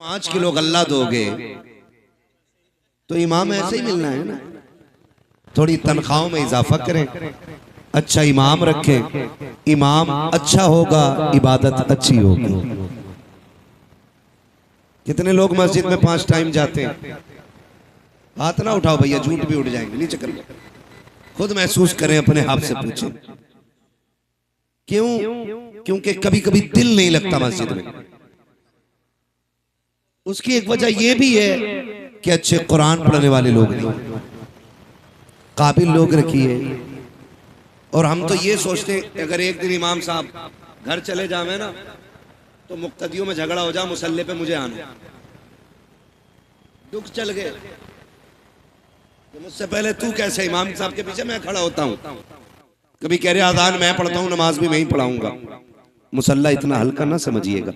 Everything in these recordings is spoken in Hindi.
5 किलो गल्ला दोगे तो इमाम ऐसे ही मिलना है ना। थोड़ी तनख्वाहों में इजाफा करें, अच्छा इमाम रखें, इमाम अच्छा होगा इबादत अच्छी होगी। कितने लोग मस्जिद में 5 टाइम जाते हैं? हाथ ना उठाओ भैया, झूठ भी उठ जाएंगे, नीचे कर लो। खुद महसूस करें, अपने आप से पूछें क्यों? क्योंकि कभी कभी दिल नहीं लगता मस्जिद में। उसकी एक वजह यह भी है कि अच्छे कुरान पढ़ने वाले लोग नहीं, काबिल लोग रखिए। और हम तो ये सोचते हैं अगर एक दिन इमाम साहब घर चले जावे ना तो मुक्तदियों में झगड़ा हो जा, मुसल्ले पे मुझे आना। दुख चल गए तो मुझसे पहले तू कैसे इमाम साहब के पीछे मैं खड़ा होता हूँ। कभी कह रहे आजान मैं पढ़ता हूँ, नमाज भी मैं ही पढ़ाऊंगा। मुसल्ला इतना हल्का ना समझिएगा,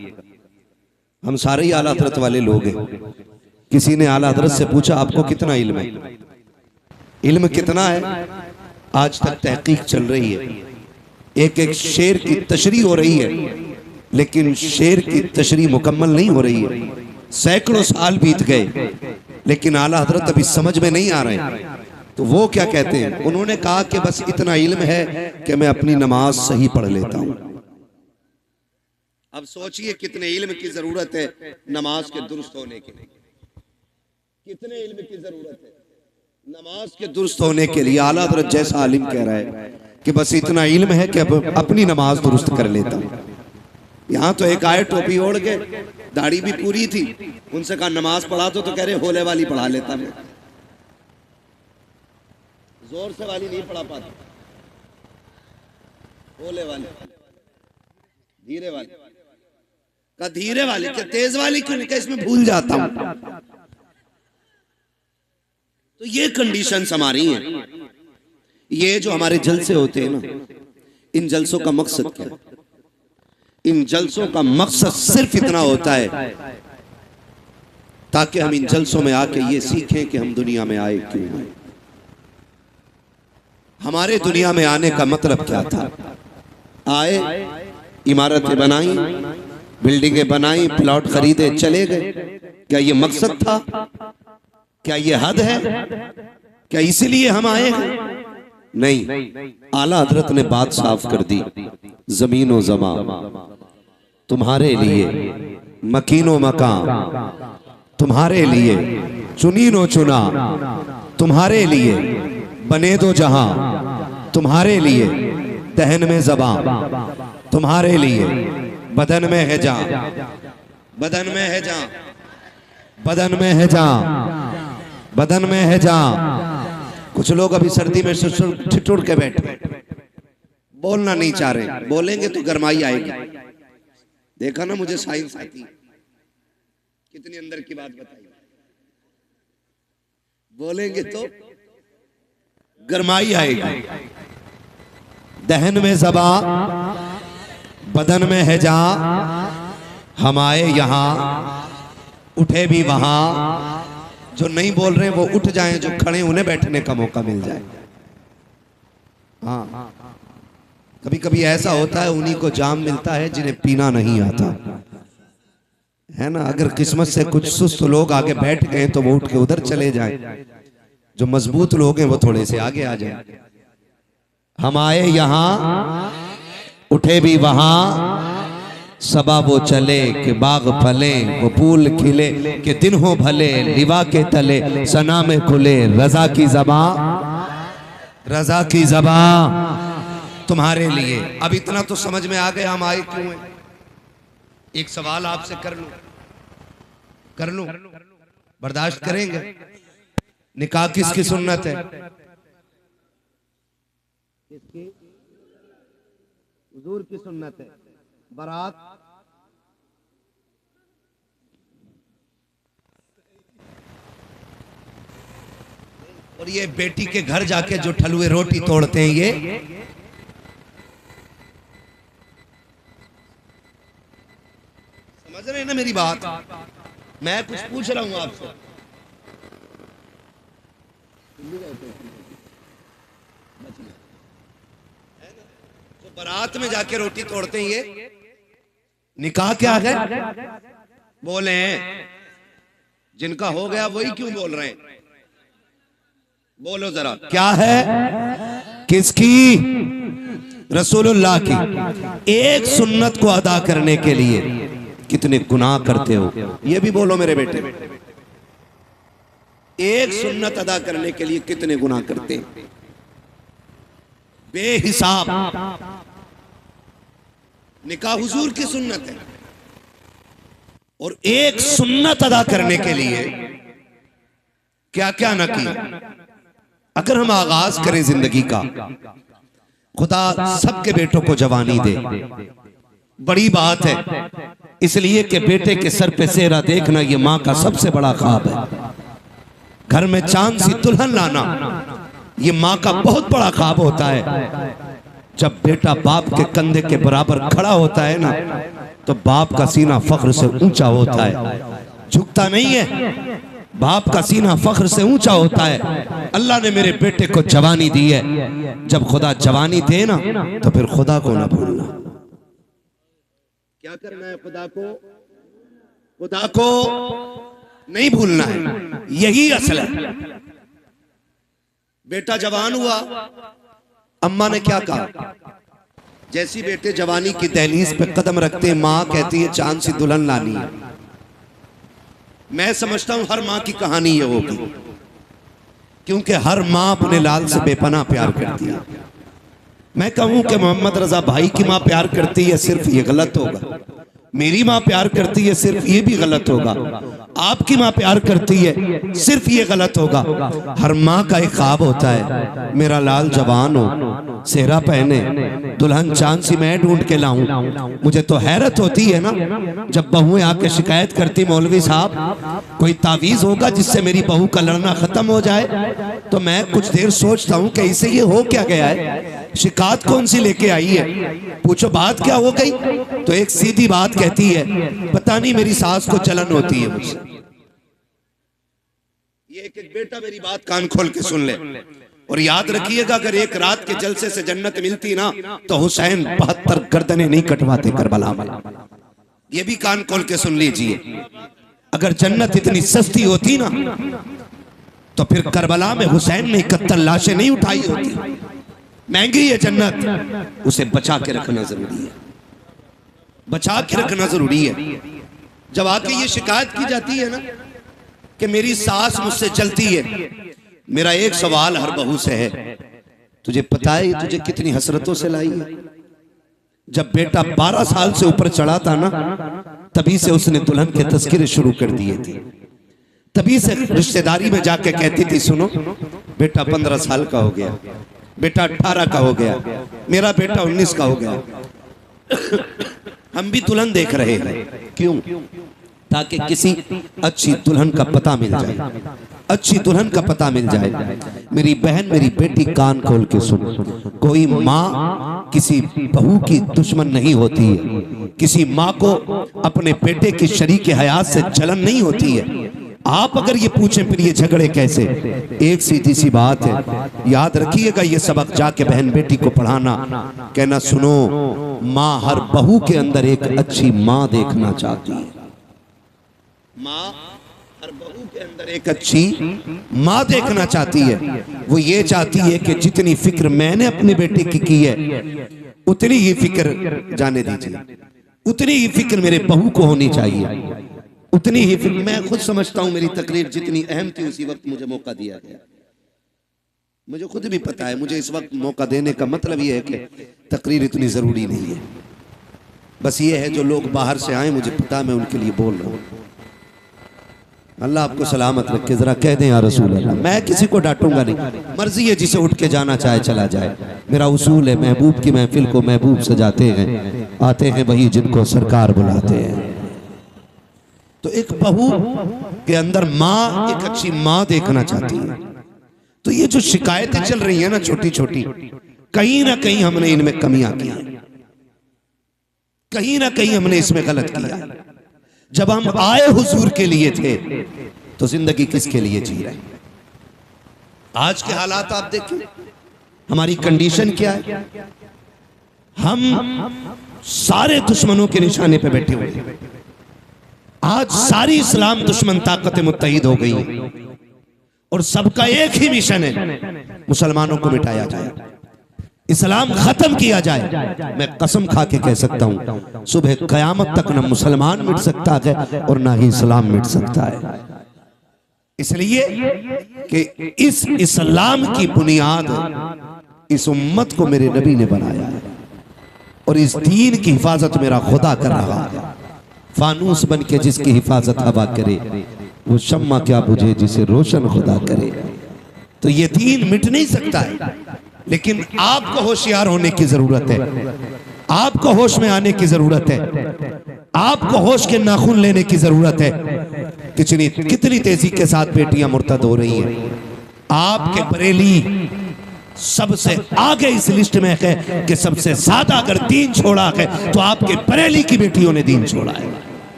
हम सारे ही आला हज़रत वाले लोग हैं। किसी ने आला हज़रत से पूछा आपको कितना इल्म है? इल्म कितना है? आज तक तहकीक चल रही है, एक एक शेर की तशरीह हो रही है, लेकिन शेर की तशरीह मुकम्मल नहीं हो रही है। सैकड़ों साल बीत गए लेकिन आला हज़रत अभी समझ में नहीं आ रहे। तो वो क्या कहते हैं? उन्होंने कहा कि बस इतना इल्म है कि मैं अपनी नमाज सही पढ़ लेता हूं। अब सोचिए कितने इल्म की जरूरत है नमाज के दुरुस्त होने के लिए। कितने इल्म की जरूरत है नमाज के दुरुस्त होने के लिए। आला हज़रत जैसा आलिम कह रहा है कि बस इतना इल्म है कि अब अपनी नमाज दुरुस्त कर लेता हूं। यहाँ तो एक आए टोपी ओढ़ के, दाढ़ी भी पूरी थी, उनसे कहा नमाज पढ़ा तो कह रहे होले वाली पढ़ा लेता मैं। जोर से वाली नहीं पढ़ा पाता, होले वाली, धीरे वाली का, धीरे वाली क्या तेज वाली क्यों नहीं? इसमें भूल जाता हूं। तो ये कंडीशंस हमारी हैं। ये जो हमारे जलसे होते हैं ना, इन जलसों का मकसद क्या है? इन जलसों का मकसद सिर्फ इतना होता है ताकि हम इन जलसों में आके ये सीखें कि हम दुनिया में आए क्यों आए, हमारे दुनिया में आने का मतलब क्या था। आए, इमारतें बनाई, बिल्डिंगें बनाई, प्लॉट खरीदे, चले गए। क्या ये मकसद था? क्या ये हद है? क्या इसीलिए हम आए हैं? नहीं, आला हज़रत ने बात साफ कर दी। जमीन व ज़मा तुम्हारे लिए, मकीनो मकान तुम्हारे लिए, चुनीनो चुना तुम्हारे लिए, बने दो जहां तुम्हारे लिए, दहन में ज़बां तुम्हारे लिए, बदन में है जान, बदन में है जान, बदन में है जान, बदन में है जान। कुछ लोग अभी सर्दी में ठिठुर के बैठे, बोलना नहीं चाह रहे। बोलेंगे तो गरमाई आएगी। देखा ना, मुझे साइंस आती, कितनी अंदर की बात बताई। बोलेंगे तो गरमाई आएगी। दहन में ज़बां, बदन में है जान, हम आए यहाँ उठे भी वहां। जो नहीं बोल रहे वो उठ जाएं, जो खड़े उन्हें बैठने का मौका मिल जाए। हाँ, कभी कभी ऐसा होता है उन्हीं को जाम मिलता है जिन्हें पीना नहीं आता है ना। अगर किस्मत से कुछ सुस्त लोग आगे बैठ गए तो वो उठ के उधर चले जाएं, जो मजबूत लोग हैं वो थोड़े से आगे आ जाएं। हम आए यहाँ उठे भी वहां, सबा वो चले कि बाग फले, वो फूल खिले कि दिन हो भले, लिवा के तले सना में खुले, रजा की ज़बां, रजा की ज़बां तुम्हारे लिए। अब इतना तो समझ में आ गया हम आए क्यों हैं। एक सवाल आपसे कर लूं, बर्दाश्त करेंगे? निकाह किसकी सुन्नत है? किसकी? हुजूर की सुन्नत है। बारात और ये बेटी के घर जाके जो ठलुए रोटी तोड़ते हैं, ये समझ रहे हैं ना मेरी बात? मैं कुछ पूछ रहा हूं आपसे। तो बारात में जाके रोटी तोड़ते हैं, ये निकाह क्या है? बोले जिनका हो गया वही क्यों बोल रहे हैं? बोलो जरा, क्या है? किसकी? रसूलुल्लाह की। एक सुन्नत को अदा करने के लिए कितने गुनाह करते हो, ये भी बोलो मेरे बेटे। एक सुन्नत अदा करने के लिए कितने गुनाह करते हैं, बेहिसाब। निकाह हुजूर की सुन्नत है, और एक सुन्नत अदा करने के लिए क्या क्या न किया। अगर हम आगाज करें जिंदगी का, खुदा सबके बेटों को जवानी दे, बड़ी बात है, इसलिए कि बेटे के सर पे सेहरा देखना ये माँ का सबसे बड़ा ख्वाब है। घर में चांद सी दुल्हन लाना ये माँ का बहुत बड़ा ख्वाब होता है। जब बेटा बाप के कंधे के बराबर खड़ा होता है ना, तो बाप का सीना फख्र से ऊंचा होता है, झुकता नहीं है। बाप का सीना फख्र से ऊंचा होता है। अल्लाह ने मेरे बेटे को जवानी दी है। जब खुदा जवानी दे ना, तो फिर खुदा को ना भूलना। क्या करना है? खुदा को नहीं भूलना है, यही असल है। बेटा जवान हुआ, अम्मा ने क्या कहा? जैसी बेटे जवानी की दहलीज पे कदम रखते, माँ कहती है चांद सी दुल्हन लानी है। मैं समझता हूं हर माँ की कहानी ये होगी, क्योंकि हर माँ अपने लाल से बेपनाह प्यार करती है। मैं कहूं कि मोहम्मद रजा भाई की माँ प्यार करती है, सिर्फ ये गलत होगा। मेरी माँ प्यार करती है, सिर्फ ये भी गलत होगा। आपकी माँ प्यार करती है, सिर्फ ये गलत होगा। हर माँ का एक ख्वाब होता है, मेरा लाल जवान हो, सेहरा पहने, दुल्हन चांद सी मैं ढूंढ के लाऊं। मुझे तो हैरत होती है ना, जब बहुएं आके शिकायत करती, मौलवी साहब कोई तावीज होगा जिससे मेरी बहू का लड़ना खत्म हो जाए। तो मैं कुछ देर सोचता हूँ कि इसे ये हो क्या गया है, शिकायत कौन सी लेके आई है, पूछो बात क्या हो गई। तो एक सीधी बात कहती है, पता नहीं मेरी सास को जलन होती है मुझसे। ये एक बेटा मेरी बात कान खोल के सुन ले, और याद रखिएगा, अगर एक रात के जलसे से जन्नत मिलती ना, तो हुसैन 72 गर्दनें नहीं कटवाते करबला में। ये भी कान खोल के सुन लीजिए, अगर जन्नत इतनी सस्ती होती ना, तो फिर करबला में हुसैन ने 71 लाशें नहीं उठाई होती। महंगी है जन्नत, उसे बचा के रखना जरूरी है, बचा के रखना जरूरी है। जब आके ये शिकायत की जाती है ना कि मेरी सास मुझसे जलती है, मेरा एक सवाल हर बहू से है, तुझे पता है तुझे कितनी हसरतों से लाई है? जब बेटा 12 साल से ऊपर चढ़ा था ना, तभी से उसने दुल्हन के तस्करे शुरू कर दिए थे। तभी से रिश्तेदारी में जाके कहती थी, सुनो बेटा 15 साल का हो गया, बेटा 18 का हो गया, मेरा बेटा 19 का हो गया। हम भी दुल्हन देख रहे हैं, क्यों? ताकि किसी अच्छी दुल्हन का पता मिल जाए, अच्छी दुल्हन का पता मिल जाए। मेरी बहन, मेरी बेटी, कान खोल के सुन, कोई माँ किसी बहू की दुश्मन नहीं होती है। किसी माँ को अपने बेटे की शरीके हयात से जलन नहीं होती है। आप अगर ये पूछें फिर ये झगड़े कैसे, एक सीधी सी बात है, याद रखिएगा, ये सबक जाके बहन बेटी को पढ़ाना, कहना सुनो, माँ हर बहू के अंदर एक अच्छी माँ देखना चाहती है। माँ हर बहू के अंदर एक अच्छी माँ देखना चाहती है। वो ये चाहती है कि जितनी फिक्र मैंने अपने बेटे की है, उतनी ही फिक्र, जाने दीजिए, उतनी ही फिक्र मेरे बहू को होनी चाहिए, उतनी ही फिक्र। मैं खुद समझता हूं मेरी तकरीर जितनी अहम थी, उसी वक्त मुझे मौका दिया गया। मुझे खुद भी पता है, मुझे इस वक्त मौका देने का मतलब यह है कि तकरीर इतनी जरूरी नहीं है। बस ये है जो लोग बाहर से आए, मुझे पता, मैं उनके लिए बोल रहा हूँ। अल्लाह आपको सलामत रखे। जरा कह दें या रसूल अल्लाह। मैं किसी को डांटूंगा नहीं, मर्जी है जिसे उठ के जाना चाहे चला जाए। मेरा उसूल है, महबूब की महफिल को महबूब सजाते हैं, आते हैं वही जिनको सरकार बुलाते हैं। तो एक बहू के अंदर माँ एक अच्छी माँ देखना चाहती है। तो ये जो शिकायतें चल रही है ना छोटी छोटी, कहीं ना कहीं हमने इनमें कमियां की, कहीं ना कहीं हमने इसमें गलत किया। जब हम आए हुजूर के लिए थे, तो जिंदगी किसके लिए जी रहे? आज के हालात आप देखिए, हमारी कंडीशन क्या है। हम सारे दुश्मनों के निशाने पे बैठे हुए हैं। आज सारी इस्लाम दुश्मन ताकतें मुत्तहिद हो गई हैं और सबका एक ही मिशन है, मुसलमानों को मिटाया जाए, इस्लाम खत्म किया जाए। मैं कसम खा के कह सकता हूं सुबह कयामत तक न मुसलमान मिट सकता है और ना ही इस्लाम मिट सकता है। इसलिए कि इस इस्लाम की बुनियाद इस उम्मत को मेरे नबी ने बनाया है और इस दीन की हिफाजत मेरा खुदा कर रहा है। फानूस बन के जिसकी हिफाजत हवा करे, वो शम्मा क्या बुझे जिसे रोशन खुदा करे। तो ये दीन मिट नहीं सकता है, लेकिन आपको होशियार होने की जरूरत है, आपको होश में आने की जरूरत है, आपको होश के नाखून लेने की जरूरत है। कितनी तेजी के साथ बेटियां मुर्तद हो रही हैं। आपके बरेली सबसे आगे इस लिस्ट में है कि सबसे ज्यादा अगर दीन छोड़ा है तो आपके बरेली की बेटियों ने दीन छोड़ा है।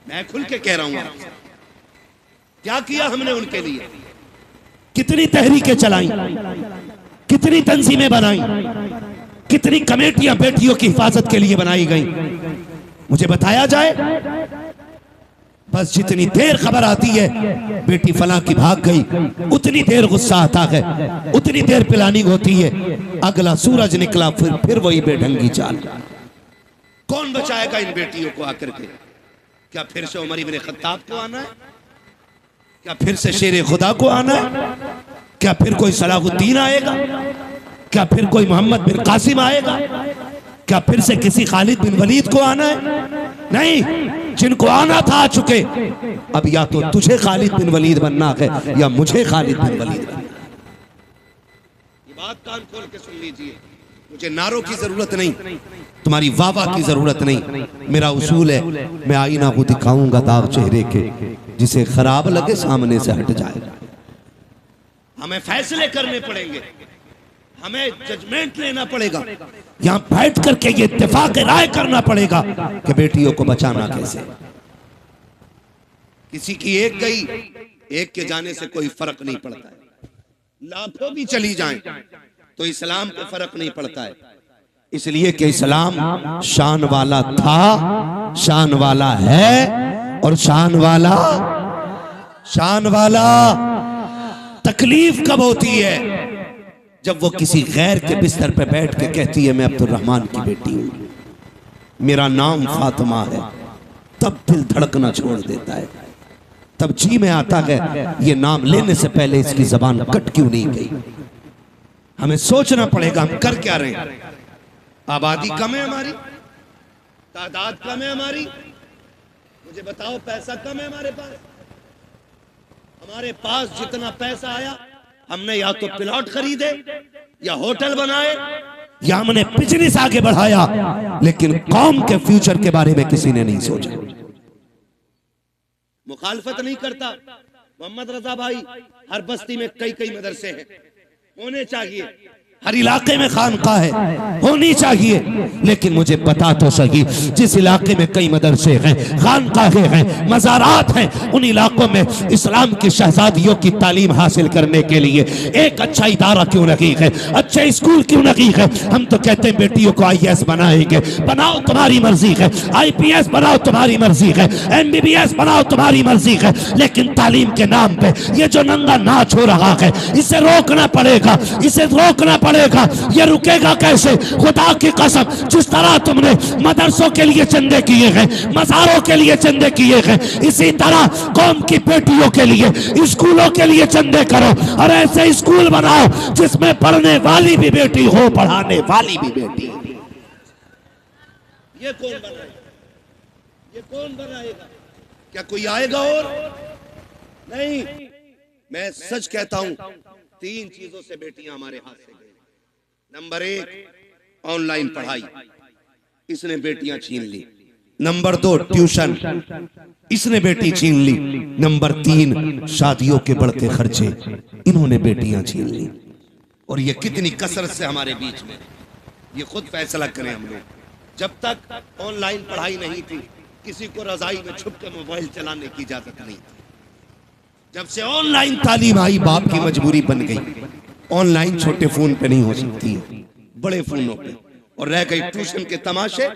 मैं खुल के कह रहा हूं, क्या किया हमने उनके लिए, कितनी तहरीकें चलाई, कितनी तंजीमें बनाई, कितनी कमेटियां बेटियों की हिफाजत के लिए बनाई गई। मुझे बताया जाए, बस जितनी देर खबर आती है बेटी फलां की भाग गई, उतनी देर गुस्सा आता है, उतनी देर प्लानिंग होती है, अगला सूरज निकला फिर वही बेढंगी चाल। कौन बचाएगा इन बेटियों को आकर के? क्या फिर से उमर इब्न खत्ताब को आना है? क्या फिर से शेर खुदा को आना है? क्या फिर कोई सलाहुद्दीन आएगा? क्या फिर कोई मोहम्मद बिन कासिम आएगा? क्या फिर से किसी खालिद बिन वलीद को आना है? नहीं, जिनको आना था आ चुके। अब या तो तुझे खालिद बिन वलीद बनना है या मुझे खालिद बिन वलीद बनना। ये बात कान खोल के सुन लीजिए, मुझे नारों की जरूरत नहीं, तुम्हारी वाह की जरूरत नहीं। मेरा उसूल है, मैं आईना को दिखाऊंगा दाग चेहरे के, जिसे खराब लगे सामने से हट जाए। हमें फैसले करने पड़ेंगे, हमें जजमेंट लेना पड़ेगा, यहां बैठ करके ये इत्तेफाक राय करना पड़ेगा कि बेटियों को बचाना कैसे। किसी की एक गई, एक के जाने से कोई फर्क नहीं पड़ता है, लाखों भी चली जाएं तो इस्लाम को फर्क नहीं पड़ता है। इसलिए कि इस्लाम शान वाला था, शान वाला है और शान वाला तकलीफ कब होती है? जब वो किसी गैर के बिस्तर पे बैठ के कहती है मैं अब्दुर्रहमान की बेटी हूं, मेरा नाम फातिमा है, तब दिल धड़कना छोड़ देता है। तब जी में आता है ये नाम लेने से पहले इसकी जबान कट क्यों नहीं गई। हमें सोचना पड़ेगा हम कर क्या रहे हैं। आबादी कम है हमारी, तादाद कम है हमारी, मुझे बताओ पैसा कम है हमारे पास। हमारे पास जितना पैसा आया हमने या तो प्लॉट खरीदे या होटल बनाए या हमने बिजनेस आगे बढ़ाया, लेकिन कौम के फ्यूचर के बारे में किसी ने नहीं सोचा। मुखालफत नहीं करता मोहम्मद रजा भाई, हर बस्ती में कई मदरसे हैं, होने चाहिए, हर इलाके में खानकाह है, होनी चाहिए। लेकिन मुझे बता तो सही, जिस इलाके में कई मदरसे हैं, खानकाहें हैं, मज़ारात हैं, उन इलाकों में इस्लाम की शहजादियों की तालीम हासिल करने के लिए एक अच्छा इदारा क्यों नहीं है, अच्छे स्कूल क्यों नहीं है? हम तो कहते हैं बेटियों को IAS बनाएंगे, बनाओ तुम्हारी मर्जी है, IPS बनाओ तुम्हारी मर्जी है, MBBS बनाओ तुम्हारी मर्जी है, लेकिन तालीम के नाम पे ये जो नंगा नाच हो रहा है इसे रोकना पड़ेगा, इसे रोकना पड़ेगा। ये रुकेगा कैसे? खुदा की कसम, जिस तरह तुमने मदरसों के लिए चंदे किए हैं, मज़ारों के लिए चंदे किए हैं, इसी तरह कौम की बेटियों के लिए, स्कूलों के लिए चंदे करो और ऐसे स्कूल बनाओ जिसमें पढ़ने वाली भी बेटी हो, पढ़ाने वाली भी बेटी। ये कौन बनाएगा? ये कौन बनाएगा? क्या कोई आएगा? और नहीं, मैं सच कहता हूं, 3 चीजों से बेटियां हमारे हाथ से गई। नंबर 1 ऑनलाइन पढ़ाई, इसने बेटियां छीन ली। नंबर 2 ट्यूशन, इसने बेटी छीन ली। नंबर 3 शादियों के बढ़ते खर्चे, इन्होंने बेटियां छीन ली। और ये कितनी कसरत से हमारे बीच में, ये खुद फैसला करें हम लोग। जब तक ऑनलाइन पढ़ाई नहीं थी, किसी को रजाई में छुप के मोबाइल चलाने की इजाजत नहीं थी। जब से ऑनलाइन तालीम आई, बाप की मजबूरी बन गई। ऑनलाइन छोटे फोन पे नहीं हो सकती है, बड़े फोनों पे। और रह गई ट्यूशन के तमाशे,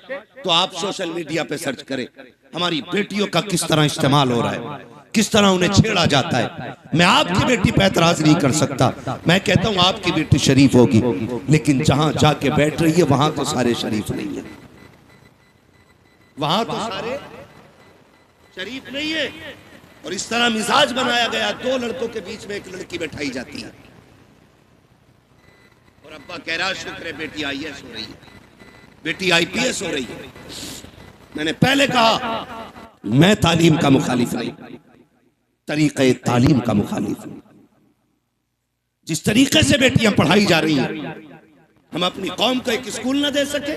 तो आप सोशल मीडिया पे सर्च करें हमारी बेटियों का किस तरह इस्तेमाल हो रहा है, किस तरह उन्हें छेड़ा जाता है। मैं आपकी बेटी पे एतराज नहीं कर सकता, मैं कहता हूं आपकी बेटी शरीफ होगी, लेकिन जहां जाके बैठ रही है वहां तो सारे शरीफ नहीं है, वहां तो सारे शरीफ नहीं है। और इस तरह मिजाज बनाया गया, दो लड़कों के बीच में एक लड़की बैठाई जाती है और अब्बा कह रहा शुक्र है बेटी आईएएस हो रही है, बेटी आईपीएस हो रही है। मैंने पहले कहा मैं तालीम का मुखालिफ नहीं, तरीक़े तालीम का मुखालिफ। जिस तरीके से बेटियां पढ़ाई जा रही हैं, हम अपनी कौम को एक स्कूल न दे सके,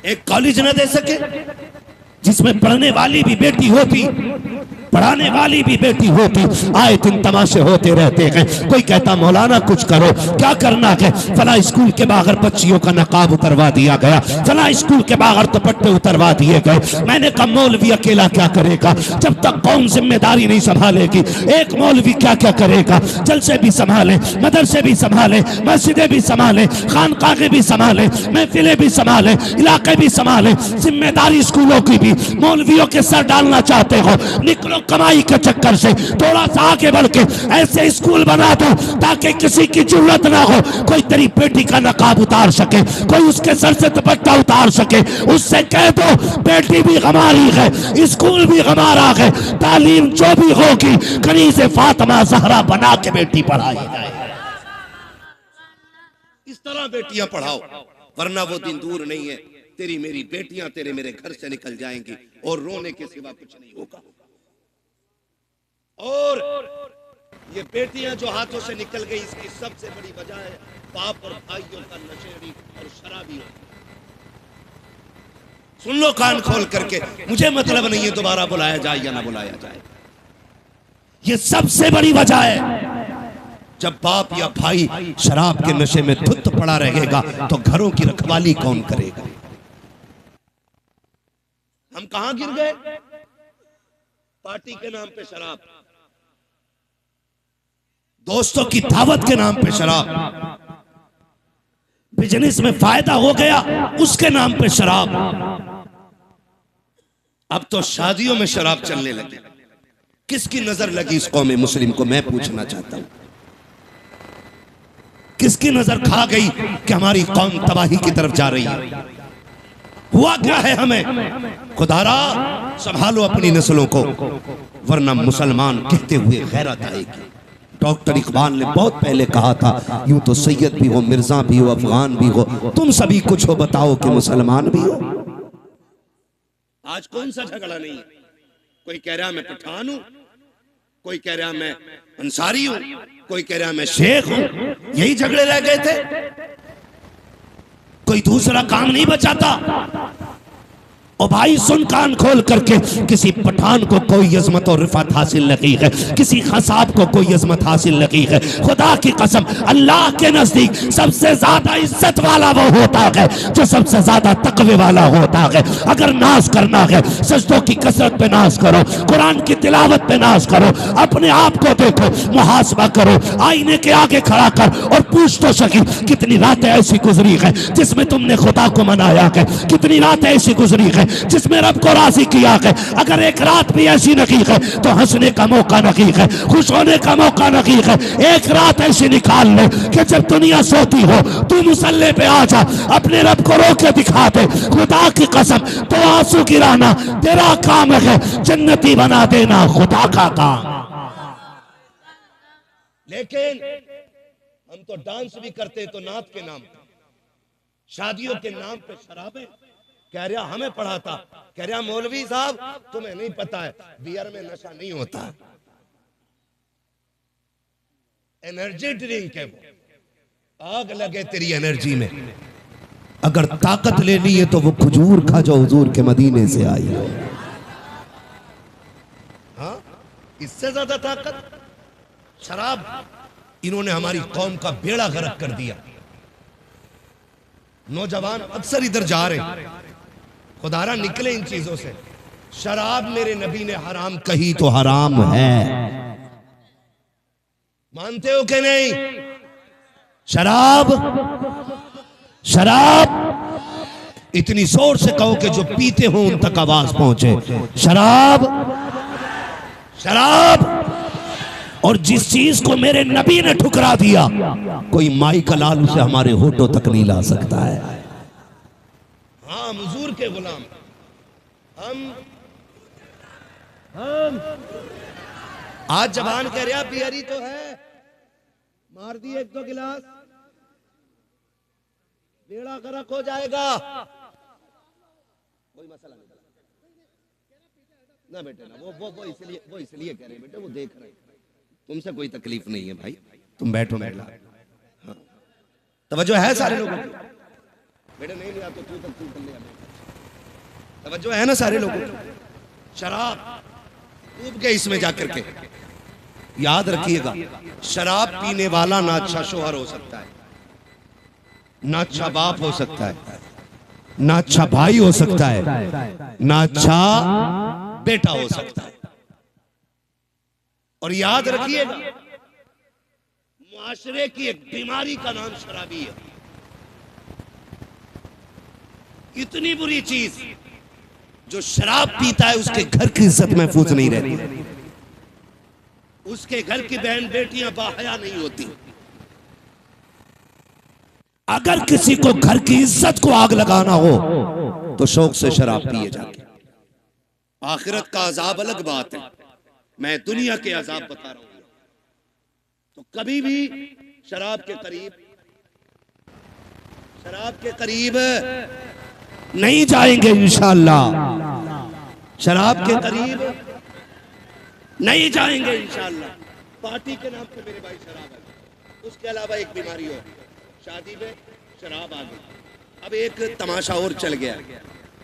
एक कॉलेज न दे सके जिसमें पढ़ने वाली भी बेटी होती, पढ़ाने वाली भी बेटी होती। आए दिन तमाशे होते रहते हैं, कोई कहता मौलाना कुछ करो, क्या करना है, फला स्कूल के बाहर बच्चियों का नकाब उतरवा दिया गया, फला स्कूल के बाहर दुपट्टे उतरवा दिए गए। मैंने कहा मौलवी अकेला क्या करेगा, जब तक कौम जिम्मेदारी नहीं संभालेगी। एक मौलवी क्या क्या करेगा, जलसे भी संभाले, मदरसे भी संभाले, मस्जिदें भी संभाले, खानकाहें भी संभाले, महफिलें भी संभाले, इलाके भी संभाले, जिम्मेदारी स्कूलों की भी। मौलवियों के सर डालना चाहते हो, निकलो कमाई के चक्कर से, थोड़ा सा आगे बढ़ के ऐसे स्कूल बना दो ताकि किसी की जरूरत ना हो, कोई तेरी बेटी का नकाब उतार सके, कोई उसके सर से दुपट्टा उतार सके। उससे कह दो बेटी भी हमारी है, स्कूल भी हमारा है, तालीम जो भी होगी कनीज़े फातिमा ज़हरा बना के बेटी पढ़ाई जाए। इस तरह बेटियां पढ़ाओ, वरना वो दिन दूर नहीं है, तेरी मेरी बेटियां तेरे मेरे घर से निकल जाएंगी और रोने के सिवा कुछ नहीं होगा। और ये बेटियां जो हाथों से निकल गई, इसकी सबसे बड़ी वजह है बाप और भाइयों का नशेड़ी और शराबी। सुन लो कान खोल करके, मुझे मतलब नहीं है दोबारा बुलाया जाए या ना बुलाया जाए, ये सबसे बड़ी वजह है। जब बाप या भाई शराब के नशे में धुत पड़ा रहेगा तो घरों की रखवाली कौन करेगा। हम कहां गिर गए, पार्टी के नाम पे शराब, दोस्तों की दावत के नाम पे शराब, बिजनेस में फायदा हो गया उसके नाम पे शराब। अब तो शादियों में शराब चलने लगी। किसकी नजर लगी इस कौम मुस्लिम को, मैं पूछना चाहता हूं, किसकी नजर खा गई कि हमारी कौम तबाही की तरफ जा रही है। हुआ क्या है हमें, खुदारा संभालो अपनी नस्लों को, वरना मुसलमान कहते हुए गैरत आएगी। डॉक्टर इकबाल ने बहुत पहले कहा था, यूं तो सैयद भी हो, मिर्जा भी हो, अफगान भी हो, तुम सभी कुछ हो, बताओ कि मुसलमान भी हो। आज कौन सा झगड़ा नहीं है, कोई कह रहा मैं पठान हूं, कोई कह रहा मैं अंसारी हूं, कोई कह रहा मैं शेख हूं। यही झगड़े रह गए थे, कोई दूसरा काम नहीं बचाता। ओ भाई सुन कान खोल करके, किसी पठान को कोई अजमत और रिफत हासिल नहीं है, किसी खसाब को कोई अजमत हासिल नहीं है। खुदा की कसम, अल्लाह के नजदीक सबसे ज्यादा इज्जत वाला वो होता है जो सबसे ज्यादा तकवे वाला होता है। अगर नाज करना है, सजदों की कसरत पे नाज करो, कुरान की तिलावत पे नाज करो, अपने आप को देखो, मुहासबा करो, आईने के आगे खड़ा कर और पूछ तो सकी कितनी रातें ऐसी गुजरी है जिसमें तुमने खुदा को मनाया है, कितनी रातें ऐसी गुजरी है जिसमें रब को राजी किया है। अगर एक रात भी ऐसी नहीं है तो हंसने का मौका नहीं है, खुश होने का मौका नहीं है। एक रात ऐसी निकाल लो कि जब दुनिया सोती हो तू मुसल्ले पे आ जा, अपने रब को रो के दिखा दे। खुदा की कसम, तो आंसू गिराना तेरा काम है, जन्नती बना देना खुदा का काम। लेकिन हम तो डांस भी करते तो नात के नाम पे, शादियों के नाम पे शराबें। कह रहा हमें पढ़ाता, कह रहा मौलवी साहब तुम्हें नहीं पता है बियर में नशा नहीं होता, एनर्जी ड्रिंक है वो। आग लगे तेरी एनर्जी में, अगर ताकत लेनी है तो वो खजूर खा जो हुजूर के मदीने से आई हो। हाँ, इससे ज्यादा ताकत शराब। इन्होंने हमारी कौम का बेड़ा गर्क कर दिया। नौजवान अक्सर इधर जा रहे हैं, खुदारा निकले इन चीजों से। शराब मेरे नबी ने हराम कही तो हराम है, मानते हो कि नहीं? शराब शराब इतनी जोर से कहो कि जो पीते हो उन तक आवाज पहुंचे। शराब, शराब। और जिस चीज को मेरे नबी ने ठुकरा दिया, कोई माई का लाल उसे हमारे होठों तक नहीं ला सकता है। हाँ, हुजूर के गुलाम हम आज जबान कह रहा बियरी तो है, मार दिए एक दो गिलास, बेड़ा गर्क हो जाएगा, कोई मसला नहीं ना बेटे ना। वो इसलिए कह रहे हैं बेटे, वो देख रहे हैं, तुमसे कोई तकलीफ नहीं है भाई, तुम बैठो बैठो। हाँ, तवज्जो है सारे लोगों की बेटे, नहीं लिया तो तू तक तू कर लिया, तवज्जो है ना सारे लोगों की। शराब डूब गए इसमें जाकर के। याद रखिएगा, शराब पीने वाला ना अच्छा शोहर हो सकता है, ना अच्छा बाप हो सकता है, ना अच्छा भाई हो सकता है, ना अच्छा बेटा हो सकता है। और याद रखिएगा, मुआशरे की एक बीमारी का नाम शराबी है। इतनी बुरी चीज, जो शराब पीता है उसके घर की इज्जत महफूज नहीं रहती, उसके घर की बहन बेटियां बाहया नहीं होती। अगर किसी को घर की इज्जत को आग लगाना हो तो शौक से शराब पिए जाके। आखिरत का अजाब अलग बात है, मैं दुनिया के अजाब बता रहा हूं। तो कभी भी शराब के करीब नहीं जाएंगे इंशाअल्लाह। शराब के करीब नहीं जाएंगे इंशाअल्लाह। पार्टी के नाम पे मेरे भाई शराब है, उसके अलावा एक बीमारी हो, शादी में शराब आ गई। अब एक तमाशा और चल गया,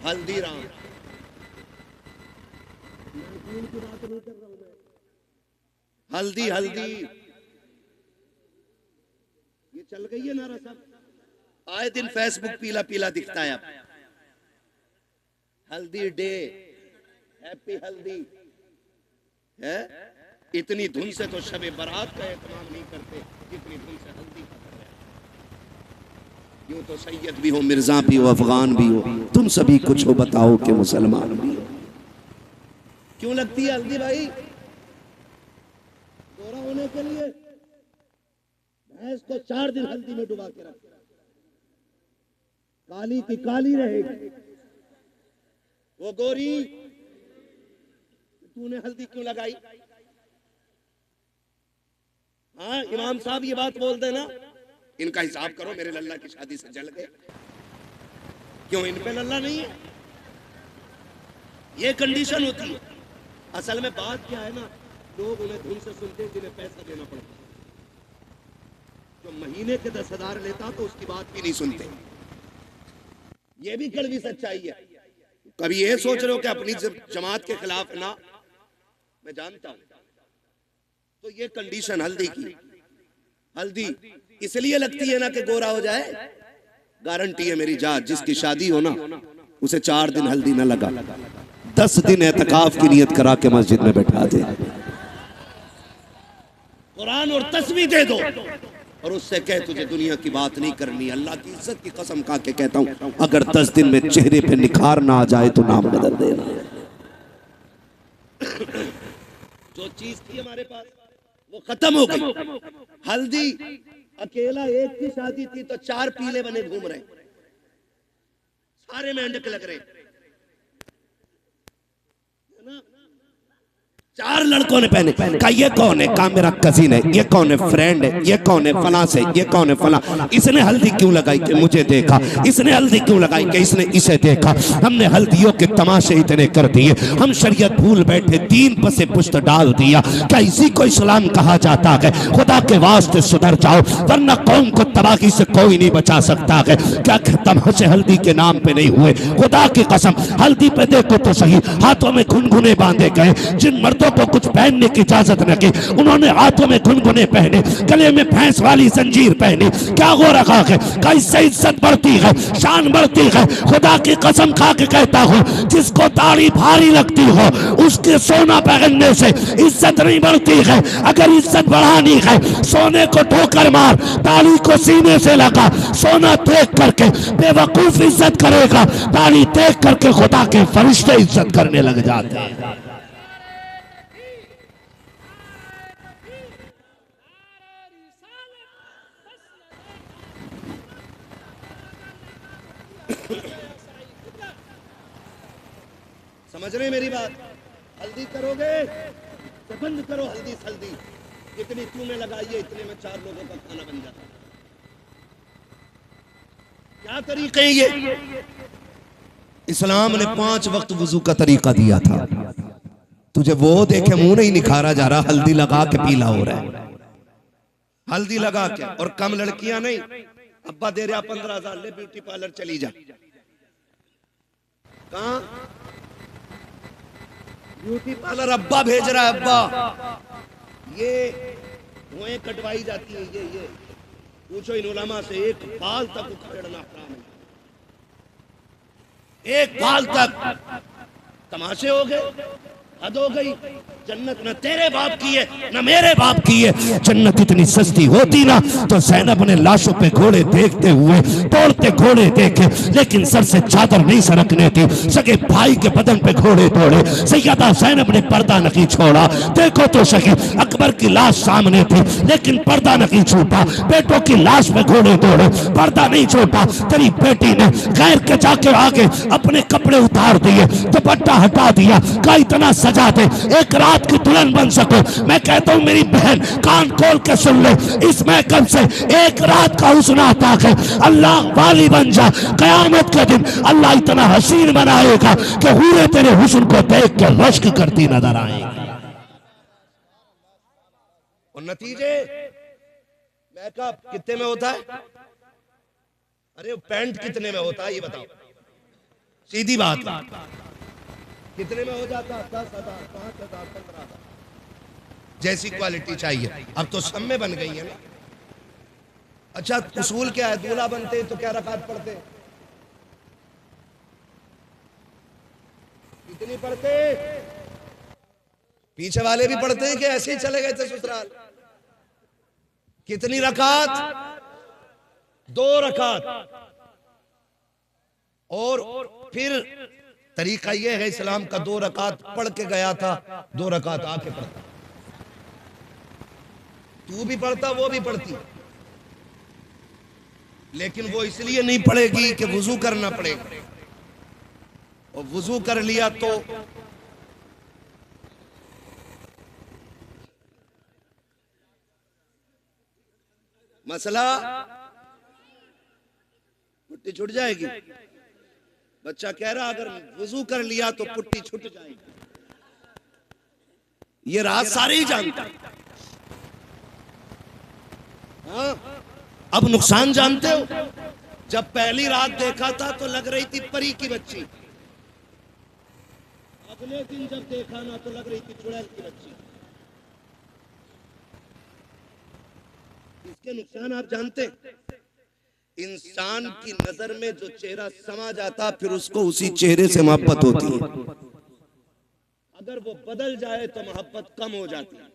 हल्दीराम। हल्दी हल्दी ये चल गई है नारा सब, आए दिन फेसबुक पीला पीला दिखता है। अब हल्दी डे, हैप्पी हल्दी है। इतनी धुन से तो शबे बारात का एहतमाम नहीं करते जितनी धुन से हल्दी का कर रहे हैं। यूं तो सैयद भी हो, मिर्जा भी हो, अफगान भी हो, तुम सभी कुछ हो, बताओ कि मुसलमान भी हो। क्यों लगती है हल्दी भाई? गोरा होने के लिए। भैंस को 4 दिन हल्दी में डुबा के रख, काली की काली रहेगी, वो गोरी। तूने हल्दी क्यों लगाई? हाँ, इमाम साहब ये बात बोल देना, इनका हिसाब करो, मेरे लल्ला की शादी से जल गए, क्यों इन पे लल्ला नहीं है? ये कंडीशन होती है। असल में बात क्या है ना, लोग उन्हें धुन से सुनते हैं जिन्हें पैसा देना पड़ता है। जो महीने के 10,000 लेता तो उसकी बात भी नहीं सुनते। ये भी कड़वी सच्चाई है। कभी ये सोच रहे हो कि अपनी जमात के खिलाफ ना, मैं जानता हूं। तो ये कंडीशन हल्दी की, हल्दी इसलिए लगती है ना कि गोरा हो जाए। गारंटी है मेरी जात, जिसकी शादी हो ना उसे 4 दिन हल्दी ना लगा, 10 दिन एतकाफ की नियत करा के मस्जिद में बैठा दे, कुरान और तस्बीह दे दो और उससे कह तुझे दुनिया की बात नहीं करनी। अल्लाह की इज्जत की कसम खा के कहता हूं, अगर 10 दिन में चेहरे पे निखार ना आ जाए तो नाम बदल देना। जो चीज थी हमारे पास वो खत्म हो गई। हल्दी अकेला एक की शादी थी तो 4 पीले बने घूम रहे, सारे मेंढक लग रहे, 4 लड़कों ने पहने। कहा ये कौन है? कहा मेरा कजिन है। ये कौन है? फ्रेंड है। ये कौन है? फला से। ये कौन है? फला। इसने हल्दी क्यों लगाई कि मुझे देखा, इसने हल्दी क्यों लगाई कि इसने इसे देखा। हमने हल्दियों के तमाशे इतने कर दिए, हम शरीयत भूल बैठे, दीन पर से पुश्त डाल दिया। क्या इसी को इस्लाम कहा जाता है? खुदा के वास्ते सुधर जाओ, वरना कौम को तबाही से कोई नहीं बचा सकता है। क्या तमाशे हल्दी के नाम पे नहीं हुए? खुदा की कसम, हल्दी पे देखो तो सही, हाथों में घुनघुने बांधे गए। जिन मर्दों औरतों को कुछ पहनने की इजाजत न की। उन्होंने हाथों में गुनगुने पहने, गले में भैंस वाली जंजीर पहनी। क्या हो रखा है? कैसे इज्जत बढ़ती है, शान बढ़ती है। खुदा की कसम खा के कहता हूँ, जिसको दाढ़ी भारी लगती हो उसके सोना पहनने से इज्जत नहीं बढ़ती है। अगर इज्जत बढ़ानी है, सोने को ठोकर मार, दाढ़ी को सीने से लगा। सोना देख करके बेवकूफ इज्जत करेगा, दाढ़ी देख करके खुदा के फरिश्ते इज्जत करने लग जाते हैं। समझ रहे मेरी बात? हल्दी करोगे तो बंद करो हल्दी सल्दी, जितनी तूने लगाई है इतने में 4 लोगों का खाना बन जाता। क्या तरीके हैं ये? इस्लाम ने 5 वक्त वुजू का तरीका दिया था। तुझे वो देखे मुंह नहीं निखारा जा रहा, हल्दी लगा के पीला हो रहा है, हल्दी लगा के। और कम लड़कियां नहीं, अब्बा दे रहा 15,000, ले ब्यूटी पार्लर चली जा। कहां? ब्यूटी पार्लर अब्बा भेज रहा है, अब्बा। ये धुएं कटवाई जाती है, ये पूछो इन उलमा से, एक बाल तक उखेड़ना हराम है। एक बाल तक तमाशे हो गए, हद हो गई। जन्नत न तेरे बाप की है न मेरे बाप की है। जन्नत इतनी सस्ती होती ना तो ज़ैनब ने लाशों पे घोड़े देखते हुए तोड़ते घोड़े देखे, लेकिन सर से चादर नहीं सरकने थी। सगे भाई के बदन पे घोड़े तोड़े, सैयदा ज़ैनब ने पर्दा नहीं छोड़ा। देखो तो सही, अकबर की लाश सामने थी लेकिन पर्दा नहीं छूटा। बेटों की लाश पे घोड़े तोड़े, पर्दा नहीं छोटा। तेरी बेटी ने गैर के जाके आगे अपने कपड़े उतार दिए, दुपट्टा हटा दिया। का इतना सजा दे एक रात की दुल्हन बन सको। मैं कहता हूं मेरी बहन कान खोल के सुन ले, इस महकम से एक रात का हुस्न आता है। अल्लाह वाली बन जा, कयामत के दिन अल्लाह इतना हसीन बनाएगा कि हूरें तेरे हुस्न को देख के रश्क करती नजर आएगी। और नतीजे मेकअप कितने में होता है? अरे पैंट कितने में होता है ये बताओ, सीधी बात। कितने में हो जाता? 10,000, 5,000, 15,000, जैसी क्वालिटी चाहिए। अब तो सब में बन गई है ना। अच्छा उसूल क्या है? दूल्हा बनते तो क्या रकात पढ़ते? कितनी पढ़ते? पीछे वाले भी पढ़ते हैं कि ऐसे ही चले गए थे ससुराल? कितनी रकात? 2 रकात। और फिर तरीका यह है इस्लाम का, 2 रकात पढ़ के गया था, 2 रकात आके पढ़ता। तू भी पढ़ता, वो भी पढ़ती, लेकिन वो इसलिए नहीं पढ़ेगी कि वुजू करना पड़ेगा। और वुजू कर लिया तो मसला पुट्टी छूट जाएगी। बच्चा कह रहा अगर वुजू कर लिया तो पुट्टी छूट जाएगी। ये राज सारे ही जानते हैं। हाँ? अब नुकसान जानते हो? जब पहली रात देखा था तो लग रही थी परी की बच्ची, अगले दिन जब देखा ना तो लग रही थी चुड़ैल की बच्ची। इसके नुकसान आप जानते हैं? इंसान की नजर में जो चेहरा समा जाता फिर उसको उसी चेहरे से मोहब्बत होती है। अगर वो बदल जाए तो मोहब्बत कम हो जाती है।